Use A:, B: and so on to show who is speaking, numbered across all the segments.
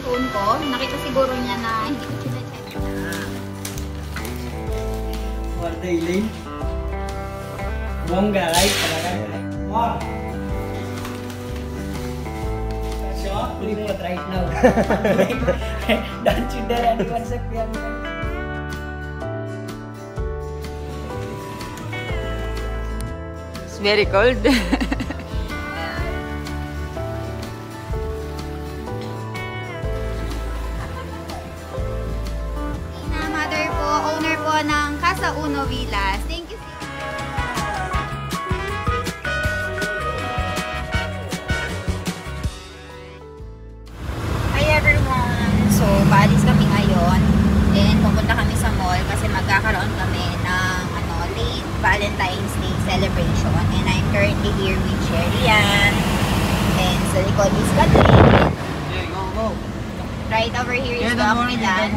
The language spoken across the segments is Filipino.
A: phone ko. Nakita siguro niya na hindi ko sila-check na.
B: For daily. Bongga, right? More. Shop, report right now. Don't you dare anyone say PM.
C: It's very cold.
A: Mother po, owner po ng Casa Uno Villas. Thank you. Hi everyone! So, paalis kami ngayon. Then, pupunta kami sa mall kasi magkakaroon kami ng late Valentine's Day celebration. And I'm currently here with Sherrian. And sa likod is Kathleen.
B: Okay, go.
A: Right over here is Doc Milan.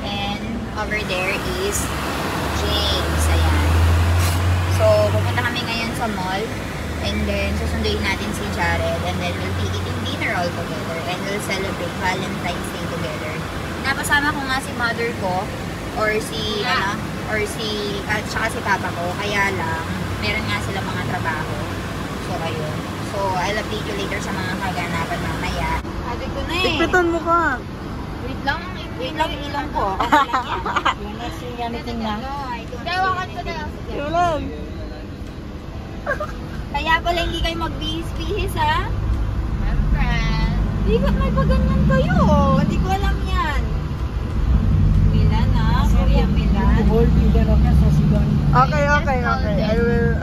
A: And over there is James. Ayan. So, pupunta kami ngayon sa mall. And then, susunduin natin si Jared. And then, we'll be eating dinner all together. And we'll celebrate Valentine's Day together. Napasama ko nga si mother ko. Or si, at saka si papa ko. Kaya lang, meron nga sila mga trabaho. So, ayun. So, I'll update you later sa mga kaganapan mamaya. Sabi ko na eh.
C: Tikpitan mo ka.
A: Wait lang yung ilong ko. Okay lang yan.
B: You're not seeing anything na.
A: Gawakan ko na lang.
C: Yun lang.
A: Kaya pala hindi kayo magbihis-bihis ha? Di ba't may paganyan kayo? Hindi ko alam yan. Milan ha? Kuya Milan.
B: Hold either of us as you don't.
C: Okay. I will,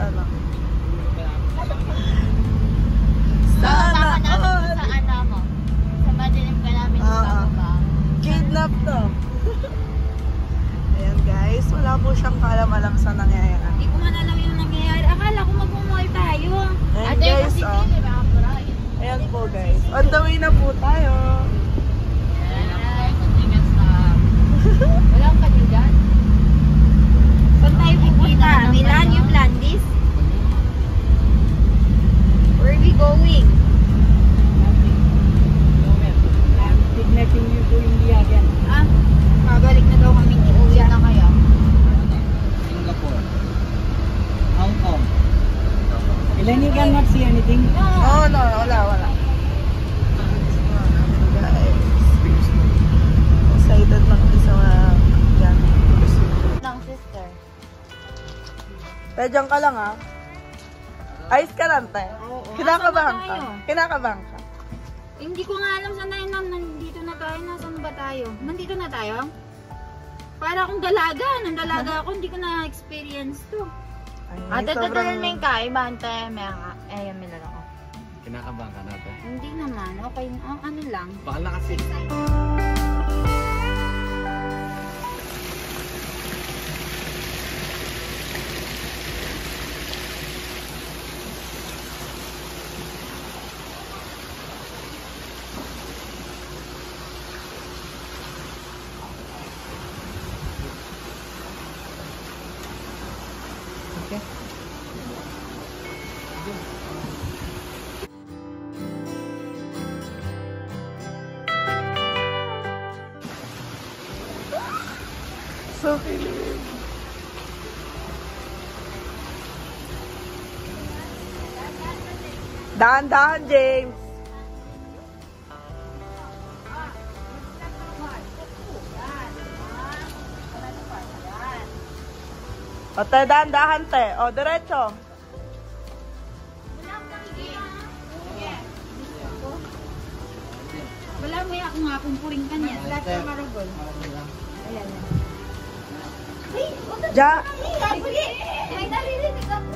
A: Sama namin sa anak mo. Sa madilim ka namin sa baba.
C: Kidnap to. Ayan guys, wala po siyang kaalam-alam sa nangyayari.
A: Hindi ko man alam yung nangyayari. Akala ko mag-mall tayo.
C: Ayan guys, ayan po guys. On the way na po tayo.
A: Walang kandidat. Saan tayo pupunta? Milan, you plan this? Where are we going?
B: I'm kidnapping you to India again.
A: Mabalik na daw kami ni Uya na kaya.
B: Singapore. Hong Kong. Elaine, you cannot see anything?
C: Oh no, wala. Guys, excited lang isa dyan.
A: Lang, sister.
C: Diyan ka lang ha. Ayos ka lang tayo. Kinakabahan ka.
A: Hindi ko nga alam saan tayo nandito na tayo. Nasaan ba tayo? Nandito na tayo? Para akong dalaga. Nang dalaga ako, hindi ko na-experience to.
C: Ate, sobrang...
A: kaibahan tayo. May lang ako.
D: Kinakabahan ka natin.
A: Hindi naman. Okay. Ano lang.
D: Bakala kasi.
C: So kilig. Dahan-dahan, James. O, te, dahan-dahan, te. O, diretso.
A: Wala mo yung akong pumpuring ka niya. Lahat ng marugol. Ayan.
C: Ja.
A: May naririnig ako.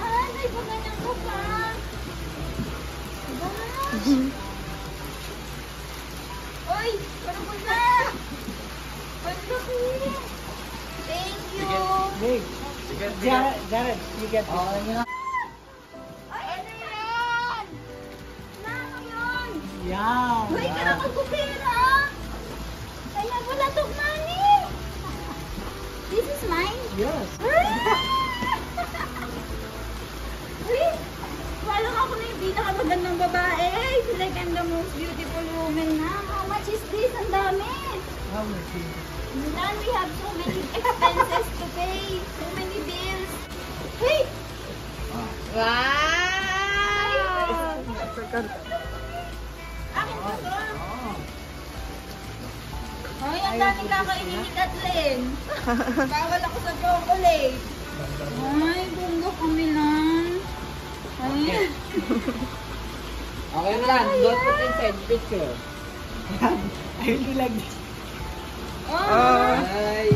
A: yan? Ay, ba ganyan ko pa? Gosh! Uy! Parang ko na! Ang laki! Thank you!
B: Wait. Jared, you get this.
A: Ay, ano yan? Nako yun!
B: Yeah.
A: Uy, ka na magkupira! Kaya wala tong money! This is mine?
B: Yes.
A: Uy! Walang ako na yung pinakamagandang babae! I feel like I'm the most beautiful woman na. How much is this? Ang dami!
B: How much is it?
A: Then we have so many expenses to pay. So many bills. Hey! Wow! Akin po to. Ay, ang daming kakainin ni Kathleen. Bawal ako sa chocolate. Ay, bunggo kami lang. Ay.
B: Okay na lang. Don't put inside picture. I will do like this.
A: Oh!
B: Ay.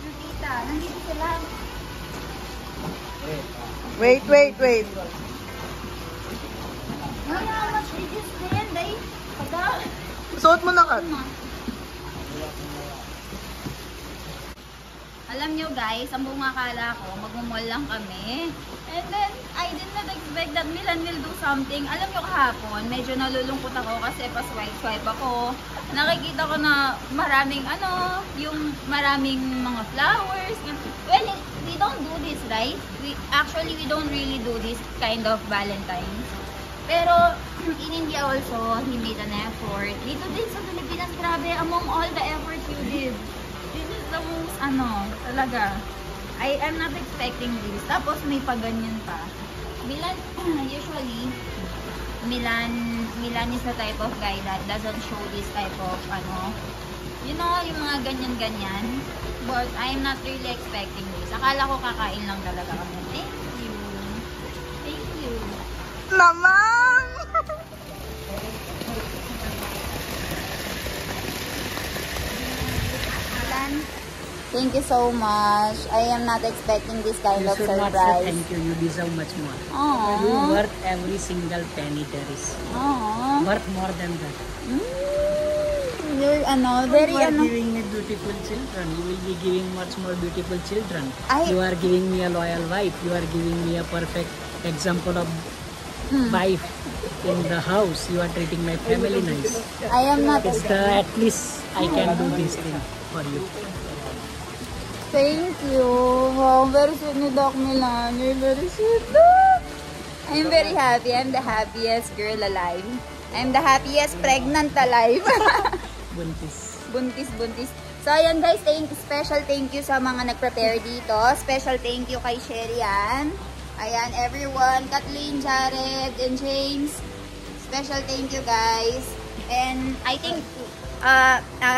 A: Nakita, nandito sila.
C: Wait.
A: Ay, how much did you spend? Ay, pagka...
C: Suot mo na ka.
A: Alam nyo guys, ang buong akala ko, mag-mall lang kami. And then, I did not expect that Milan will do something. Alam nyo kahapon, medyo nalulungkot ako kasi pa-swipe ako. Nakikita ko na maraming yung maraming mga flowers. Well, we don't do this, right? We don't really do this kind of Valentine's. Pero, in India also, he made an effort. Dito din sa Pilipinas, grabe, among all the efforts you did. This is the most, talaga. I am not expecting this. Tapos may paganyan pa. Milan, usually, Milan is the type of guy that doesn't show this type of, you know, yung mga ganyan-ganyan. But I'm not really expecting this. Akala ko kakain lang talaga kami. Thank you. Thank you.
C: Naman!
A: Milan, thank you so much. I am not expecting this kind
B: You
A: of
B: should not say
A: surprise.
B: thank you. You deserve much more.
A: Aww.
B: You worth every single penny there is.
A: Aww.
B: Worth more than that.
A: You're very
B: You are giving me beautiful children. You will be giving much more beautiful children. You are giving me a loyal wife. You are giving me a perfect example of wife in the house. You are treating my family nice.
A: I am not.
B: It's the at least I can do this thing for you.
A: Thank you. Wow, very sweet ni Doc Milan. You're very sweet, Doc. I'm very happy. I'm the happiest girl alive. I'm the happiest pregnant alive.
B: Buntis.
A: Buntis. So, ayan guys, special thank you sa mga nag-prepare dito. Special thank you kay Sherian. Ayan, everyone. Kathleen, Jared, and James. Special thank you, guys. And I think,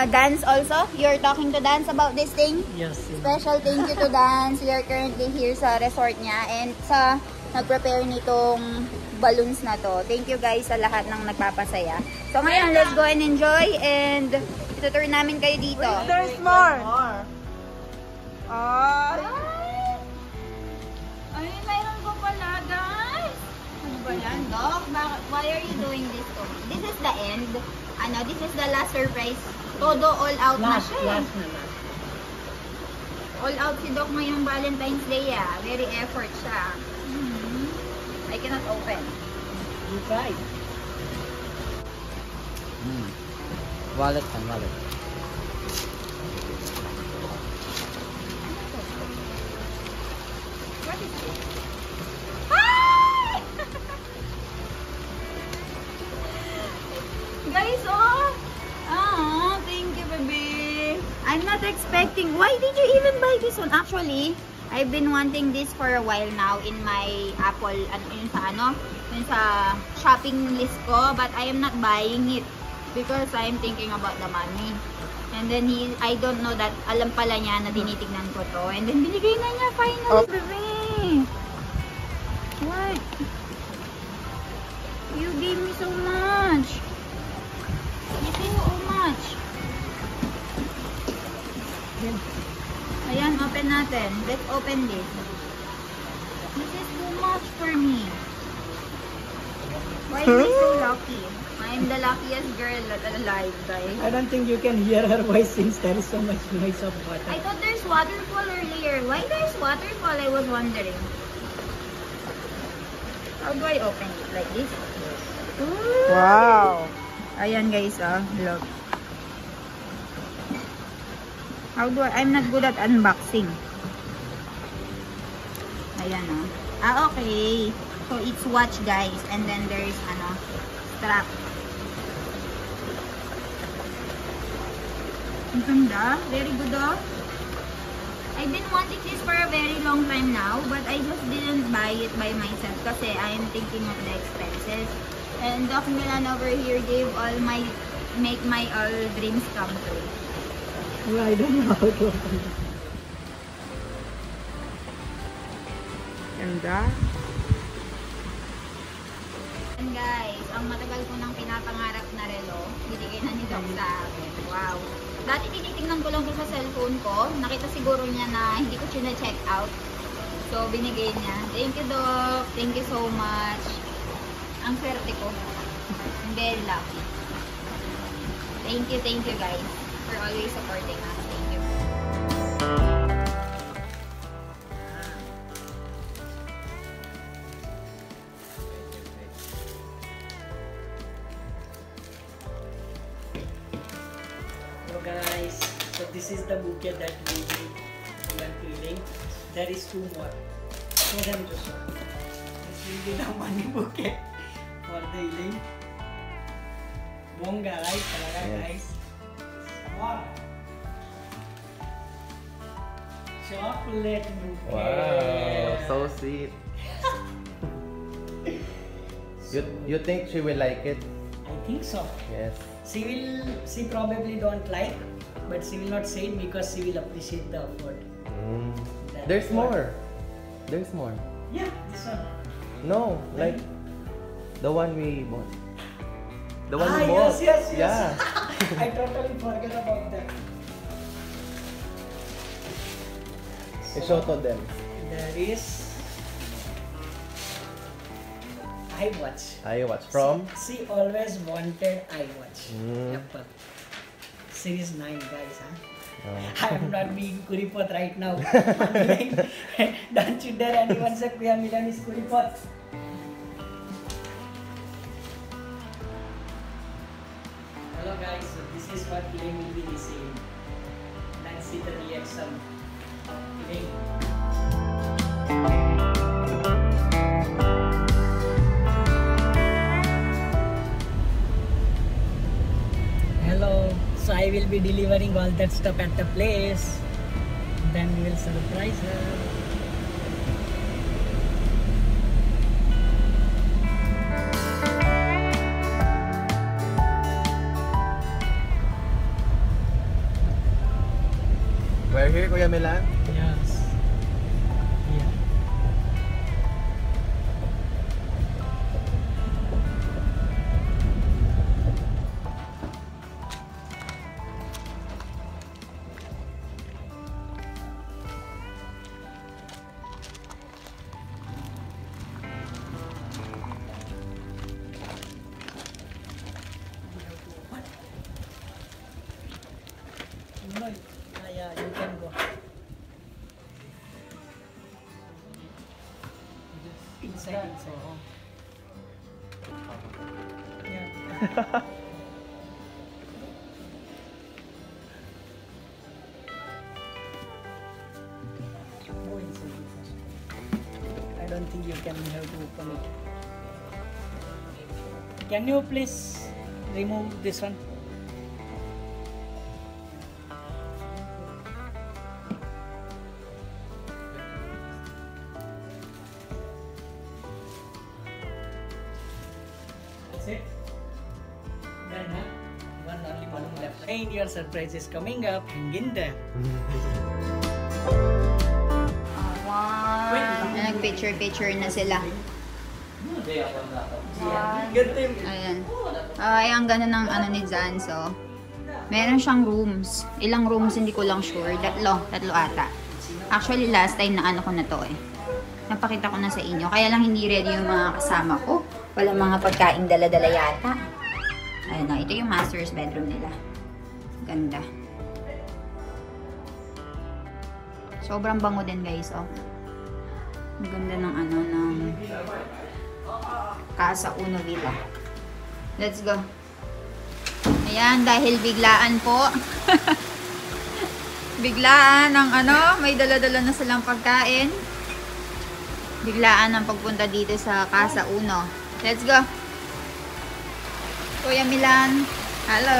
A: Dance also. You're talking to Dance about this thing?
B: Yes.
A: Special thank you to Dance. We are currently here sa resort niya. And sa nag-prepare nitong balloons na to. Thank you guys sa lahat ng nagpapasaya. So ngayon, let's go and enjoy. And itutur namin kayo dito.
C: There's more.
A: Ay, mayroon ko pala, guys. Ano ba yan, Doc? Why are you doing this to me? This is the end. This is the last surprise. Todo all out na siya.
B: Last.
A: All out si Doc ngayong Valentine's Day, Very effort siya. I cannot open.
B: You try.
D: Wallet.
A: What is this? Hi! Guys, thank you, baby. I'm not expecting. Why did you even buy this one? Actually, I've been wanting this for a while now in my Apple, yun sa shopping list ko, but I am not buying it because I'm thinking about the money. And then I don't know that, alam pala niya na tinitignan ko to. And then binigay na niya finally, baby. What? You gave me so much. You gave me so much. Ayan, open natin. Let's open this. This is too much for me. Why am I so lucky? I'm the luckiest girl alive, guys.
B: I don't think you can hear her voice since there is so much noise of water.
A: I thought there's waterfall earlier. Why there's waterfall? I was wondering. How do I open it? Like this? Ooh.
C: Wow.
A: Ayan guys, look. How do I'm not good at unboxing. Ayan okay. So it's watch guys, and then there's strap. Ang ganda, very good I've been wanting this for a very long time now, but I just didn't buy it by myself kasi I'm thinking of the expenses. And Doc Milan over here gave make my all dreams come true.
B: Well, I don't know how to open it.
C: Ganda.
A: And guys, ang matagal ko nang pinapangarap na relo, binigay na ni Doc sa akin. Wow. Dati tinitingnan ko lang sa cellphone ko. Nakita siguro niya na hindi ko siya na-check out. So, binigay niya. Thank you, Doc. Thank you so much. Ang swerte ko. I'm very lucky. Thank you guys for always supporting us. Thank you.
B: Guys, so this is the bouquet that we are feeling. There is 2 more. Show them to show. This will be the money bouquet for the healing. Bongga, right? Talaga, guys. More. Chocolate bouquet.
E: Wow, so sweet. You think she will like it?
B: I think so.
E: Yes.
B: She probably don't like, but she will not say it because she will appreciate the effort.
E: There's more. There's more.
B: Yeah, this one.
E: No, like the one we bought. The one we bought.
B: Yes.
E: Yeah.
B: I totally forgot about that.
E: Show to them.
B: There is iWatch.
E: iWatch from?
B: She always wanted iWatch.
E: Mm.
B: Series 9 guys, huh?
E: Oh.
B: I'm not being kuripot right now. Don't you dare anyone say Kuya Milan is kuripot. Hello guys, so this is what Elaine will be receiving. Let's see the reaction of Elaine. Hello, so I will be delivering all that stuff at the place. Then we will surprise her.
E: We're here, Kuya Milan.
B: Yes. Yeah. No, yeah, you can go. Inside. Yeah. Go inside first. I don't think you can have to open it. Can you please remove this one? That's it. Done, huh? Only one left. And your surprise is coming up. Hang in there.
A: Wow. Nag-picture na sila.
B: Good team.
A: Ayan. Ay, ang ganda ng ni Zanzo. Meron siyang rooms. Ilang rooms, hindi ko lang sure. Tatlo ata. Actually, last time na ko na to eh. Napakita ko na sa inyo. Kaya lang hindi ready yung mga kasama ko. Walang mga pagkain dala-dala yata. Ayun na, ito yung master's bedroom nila. Ganda. Sobrang bango din guys, oh. Ang ganda ng ano, ng Casa Uno Villa. Let's go. Ayan, dahil biglaan po. Biglaan ng ano, may dala-dala na silang pagkain. Biglaan ang pagpunta dito sa Casa Uno. Let's go. Kuya Milan. Hello.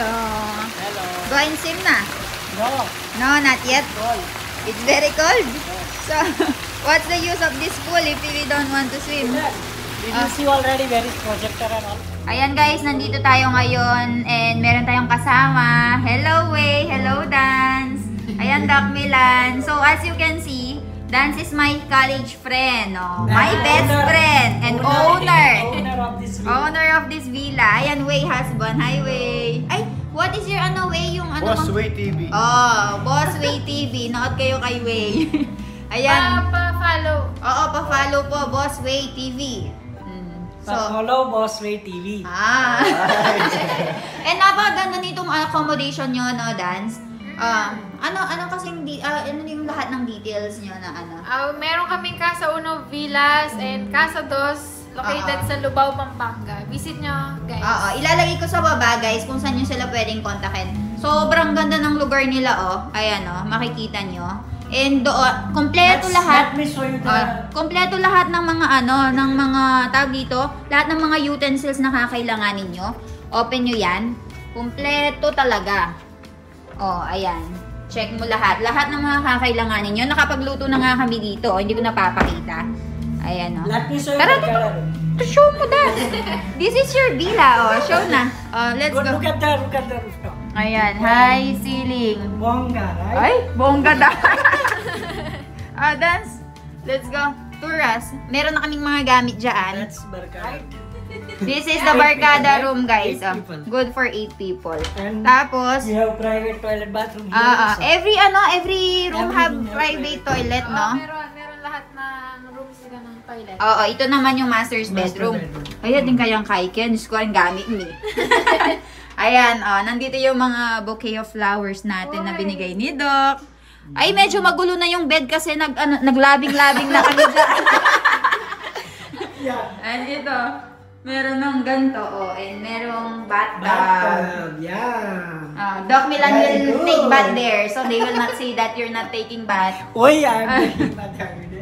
B: Hello.
A: Go and swim na.
B: No.
A: No, not yet.
B: Cold.
A: It's very cold. So, what's the use of this pool if we don't want to swim?
B: Did you see already where is projector and all?
A: Ayan guys, nandito tayo ngayon and meron tayong kasama. Hello Way, hello Dance. Ayan Doc Milan. So as you can see, Dance is my college friend, no? My best friend and owner. Owner of this villa. Ayan Way, husband. Hi Way. Ay, what is your ano Way? Yung ano?
E: Boss Way TV.
A: Oh, Boss Way TV. Nood kayo kay Way. Ayan.
C: Pa-follow.
A: Oo, pa-follow po, Boss Way TV.
B: So, follow Boss Way TV.
A: And napakaganda nitong accommodation nyo, no, Dance? Ano kasing, ano yung lahat ng details nyo na ano?
C: Meron kaming Casa Uno Villas and Casa Dos located sa Lubao, Pampanga. Visit nyo, guys.
A: Oo, ilalagay ko sa baba, guys, kung saan nyo sila pwedeng kontakin. Sobrang ganda ng lugar nila, oh. Ayan, oh, makikita nyo. And doon, kompleto lahat.
B: Let me show you the...
A: Kompleto lahat ng mga ano, ng mga tawag dito, lahat ng mga utensils na kakailanganin nyo. Open nyo yan. Kompleto talaga. Oh, ayan. Check mo lahat. Lahat ng mga kakailanganin nyo. Nakapagluto na nga kami dito. Hindi ko napapakita. Ayan, oh.
B: Let me show you
A: Tara,
B: the color.
A: show mo na. This is your villa, oh. Show na. Let's go.
B: Look at the rooftop.
A: Ayan, high ceiling.
B: Bongga, right?
A: Ay, bongga daw. Dance. Let's go. Tour us. Meron na kaming mga gamit dyan.
B: That's Barkada.
A: This is the Barkada room, guys.
B: 8 people.
A: Good for 8 people.
B: And
A: Tapos,
B: we have private toilet bathroom here also.
A: every room have private toilet, no?
C: Meron lahat ng rooms sila ng toilet.
A: Oo, ito naman yung master's bedroom. Ayan din kayang kaiken. Diyos ko, ang gamit ni. Ayan, nandito yung mga bouquet of flowers natin na binigay ni Doc. Ay, medyo magulo na yung bed kasi naglabing-labing na kami dyan.
B: Yeah.
A: And ito, meron ng ganito, and merong bathtub.
B: Bathtub, yeah.
A: Doc Milan will take bath there, so they will not say that you're not taking bath.
B: Oh yeah, I'm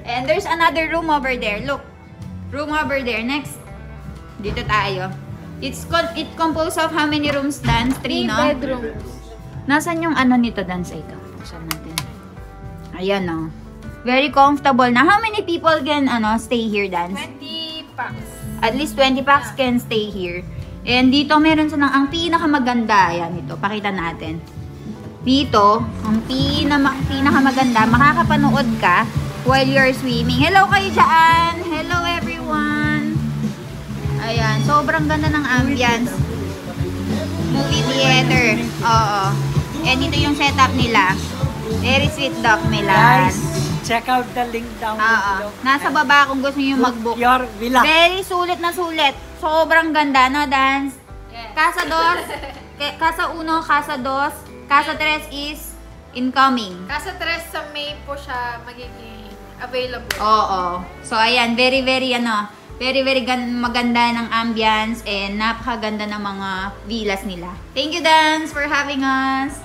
A: And there's another room over there. Look, room over there. Next, dito tayo. It composed of how many rooms, Dance? 3, no?
C: 3 bedrooms.
A: Nasaan yung ano nito, Dance? Ito. Buksan natin. Ayan, no? Very comfortable na. How many people can stay here, Dance?
C: 20 packs.
A: At least 20 packs can stay here. And dito meron silang ang pinakamaganda. Ayan, ito. Pakita natin. Dito, ang pinakamaganda. Makakapanood ka while you're swimming. Hello kayo dyan! Hello everyone! Ayan, sobrang ganda ng ambience. Movie theater. Oo. And ito yung setup nila. Very sweet, Doc Milan.
B: Guys, check out the link down below.
A: Nasa baba kung gusto nyo mag-book.
B: Your villa.
A: Very sulit na sulit. Sobrang ganda, no, Dance?
C: Yes.
A: Casa 2, Casa 1, Casa 2, Casa 3 is incoming.
C: Casa 3 sa May po siya magiging available.
A: Oo. So, ayan, very maganda ng ambience and napakaganda ng mga villas nila. Thank you, Dance, for having us.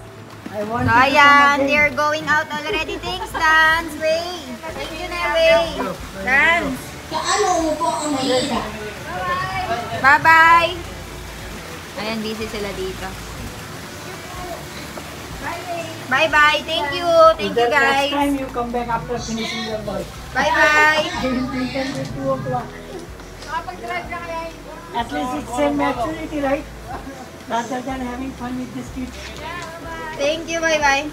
B: I want
A: So,
B: you to
A: ayan,
B: come again.
A: they're going out already. Thanks, Dance. Way. Thank you na, Way. Dance. Bye-bye. Ayan, busy sila dito. Bye-bye. Thank you. Thank you,
B: Next
A: guys.
B: time you come back after finishing your work.
A: Bye-bye.
B: Until 2 o'clock.
C: Nakapag-drive na kaya
B: At least it's same maturity, right? Rather than having fun with this kid.
A: Thank you. Bye-bye.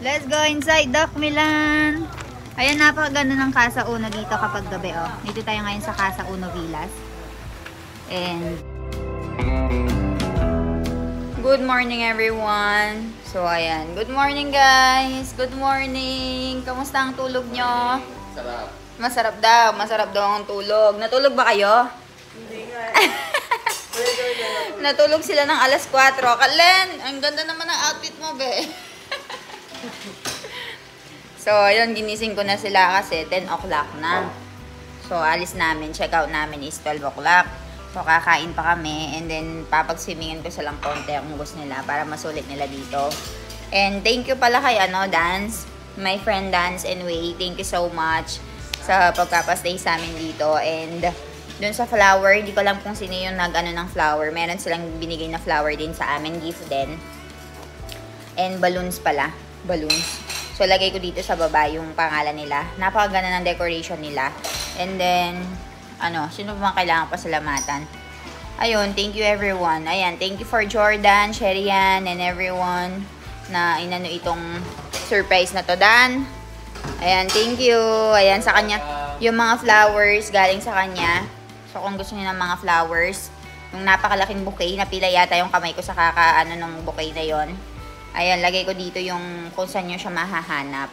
A: Let's go inside, Doc Milan. Ayan, napakaganda ng Casa Uno dito kapag gabi, oh. Dito tayo ngayon sa Casa Uno Villas. And Good morning, everyone. So, ayan. Good morning, guys. Good morning. Kamusta ang tulog nyo?
E: Sarap.
A: Masarap daw. Masarap daw ang tulog. Natulog ba kayo?
E: Hindi nga.
A: Natulog sila ng alas 4. Kalen, ang ganda naman ng outfit mo, be. So, ayun. Ginising ko na sila kasi 10 o'clock na. So, alis namin. Check out namin is 12 o'clock. So, kakain pa kami. And then, papag-swimmingin ko silang konti ang gusto nila para masulit nila dito. And thank you pala kay Dance. My friend Dance and Way. Thank you so much sa pagpapastay sa amin dito. And dun sa flower, hindi ko lang kung sino yung nag-ano ng flower. Meron silang binigay na flower din sa amin. Gift din. And balloons pala. Balloons. So, lagay ko dito sa baba yung pangalan nila. Napakaganda ng decoration nila. And then, sino ba kailangan pasalamatan? Ayun, thank you everyone. Ayan, thank you for Jordan, Sherian, and everyone na inano itong surprise na to, Dan. Ayan, thank you. Ayan, sa kanya, yung mga flowers galing sa kanya. So, kung gusto niyo ng mga flowers, yung napakalaking bouquet, napila yata yung kamay ko sa ng bouquet na yon. Ayan, lagay ko dito yung kung saan nyo siya mahahanap.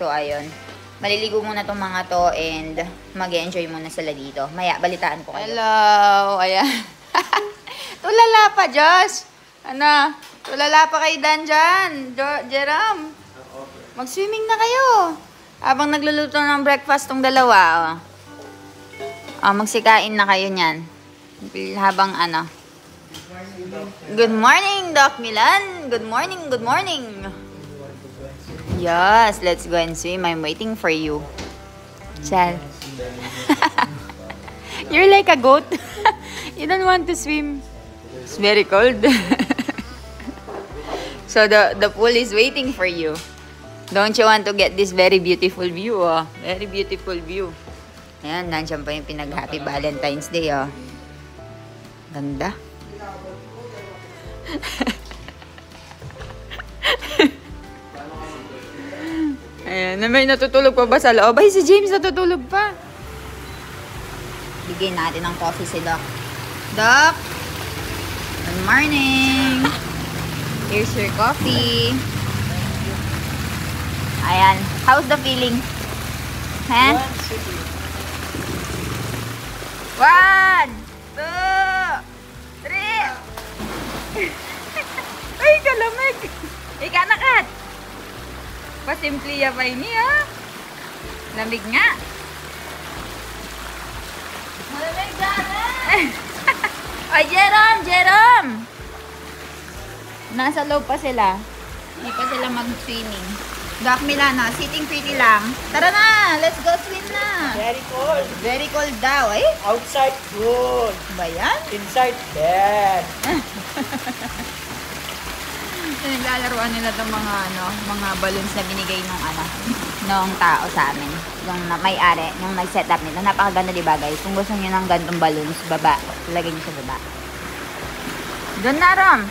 A: So, ayun. Maliligo muna tong mga to and mag-enjoy muna sila dito. Maya, balitaan ko kayo. Hello! Ayan. Tulala pa, Josh! Tulala pa kay Dan dyan. Jerome. Mag-swimming na kayo. Habang nagluluto ng breakfast tong dalawa. Magsikain na kayo niyan. Habang Good morning, Doc Milan. Good morning, good morning. Yes, let's go and swim. I'm waiting for you. Chal. You're like a goat. You don't want to swim. It's very cold. So the pool is waiting for you. Don't you want to get this very beautiful view? Very beautiful view. Ayan, nandiyan pa yung pinag-Happy Valentine's Day. Ganda. Ayan, may natutulog pa ba sa loob? Ay, si James natutulog pa. Bigyan natin ng coffee si Doc. Doc! Good morning! Here's your coffee. Ayan. How's the feeling? Ha? 1, 2, 3. Ay, kalamig! Ika na, Kat! Pasimpliya pa ini, Lamig nga. Malamig dyan, Ay, Jerome! Nasa loob pa sila. Hindi pa sila mag-swimming. Doc Milana, sitting pretty lang. Tara na! Let's go swim na!
B: Very cold.
A: Very cold daw, eh?
B: Outside, good.
A: Ba yan?
B: Inside, bad.
A: Naglalaruan nila itong mga balloons na binigay nung tao sa amin. Yung may-ari, nung nag-set up nila. Napakaganda, diba, guys? Kung gusto nyo ng gantong balloons, baba. Ilagay nyo sa baba. Doon na, Rom!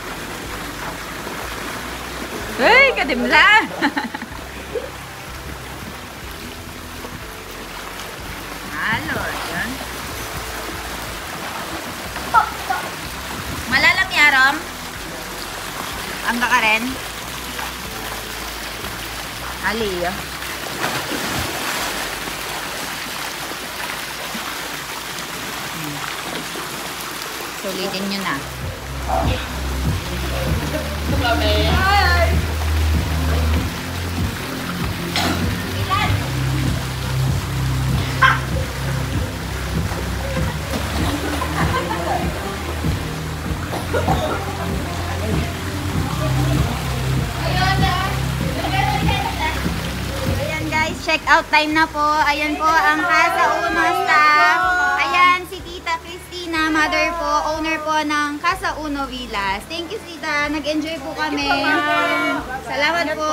A: Hey, kadimla! Halo, yan. Malalam ya, Rom? Ang ka rin? Ali, Sulitin nyo na. Hi! Ayan guys, check out time na po. Ayan po ang Casa Uno staff. Ayan si Tita Cristina, mother po, owner po ng Casa Uno Villas. Thank you, Tita. Nag-enjoy po kami. Salamat po.